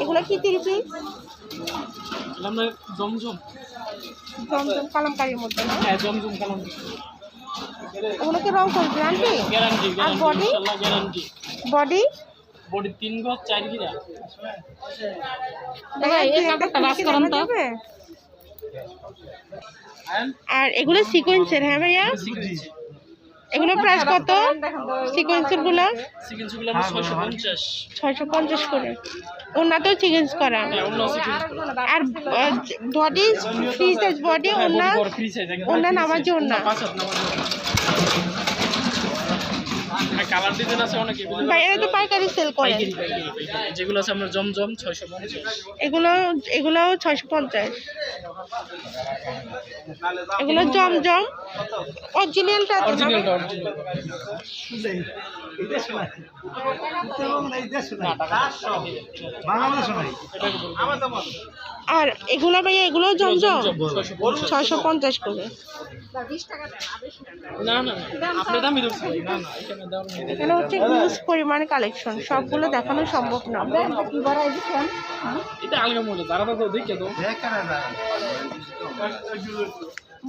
এগুলো কি 3 পিস? আমরা জমজম জমজম কালামকারীর মধ্যে না? হ্যাঁ জমজম কালাম ওগুলোকে রং করবে আন্টি? গ্যারান্টি আর বডি? ইনশাআল্লাহ গ্যারান্টি। বডি বডি 3 গজ 4 গিরা। আর এগুলো সিকোয়েন্সের? হ্যাঁ ভাইয়া, এগুলো প্রাইস কত? সিকোয়েন্সের গুলো সিকোয়েন্সগুলো আমরা 650 650 করে। ওনাতেও সিকোয়েন্স করা। হ্যাঁ অন্য সিকোয়েন্স আর বডি ফ্রি সাইজ বডি, ওনা ফ্রি সাইজ ওনা নামাজ ওনা। পাঁচ হাত নামাজ কালার ডিজাইন আছে অনেক। ভাই এটা তো পাইকারি সেল করে। যেগুলো আছে আমরা জমজম 650, এগুলো 650। এগুলো জমজম অরিজিনালটা আছে না? আর এগুলো ভাইয়া, এগুলো জমজম 650 করে। না না আপনি দামি ধরছেন। না না এখানে দাম নেই। এখানে হচ্ছে হিউজ পরিমাণে কালেকশন, সবগুলো দেখানো সম্ভব না। এটা আলগা মডেল তারা তো দেখে তো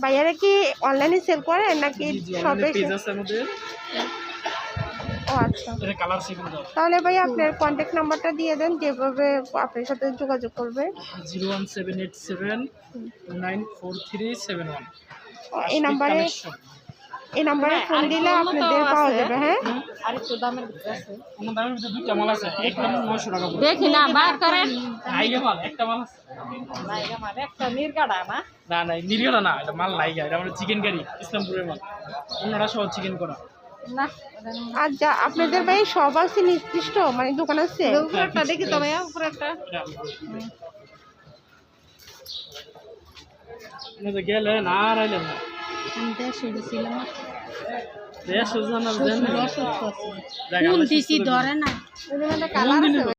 ভাইয়ারা কি অনলাইনে সেল করে নাকি শপে? পেজ আছে আমাদের। ও আচ্ছা, এটা কালার সিকুন দাও। তাহলে ভাই আপনার কন্ট্যাক্ট নাম্বারটা দিয়ে দেন, যেভাবে আপনার সাথে যোগাযোগ করবে। 01787 94371। এই নাম্বারে ফোন দিলে আপনাদের পাওয়া যাবে। হ্যাঁ, আর একটু দামের ভিতরে আছে। কোন দামের ভিতরে দুইটা মাল আছে। একটা 900 টাকা পড়বে। দেখি না বার করেন। লাইগা মাল একটা মাল আছে। লাইগা মাল একটা নির্গাড়া না? না না নির্গলা না, এটা মাল লাইগা। এটা আমাদের চিকেন কারি ইসলামপুরের মাল। অন্যটা সহ চিকেন করা না। আর যা আপনাদের ভাই সব আছে নির্দিষ্ট, মানে দোকান আছে? উপরেরটা দেখি তো ভাইয়া, উপরেরটা গেলে না আর আইলেন না। দেশে ছিলাম না। দেশ জানা জানেন। কোন দিছি ধরে না? কালার আছে।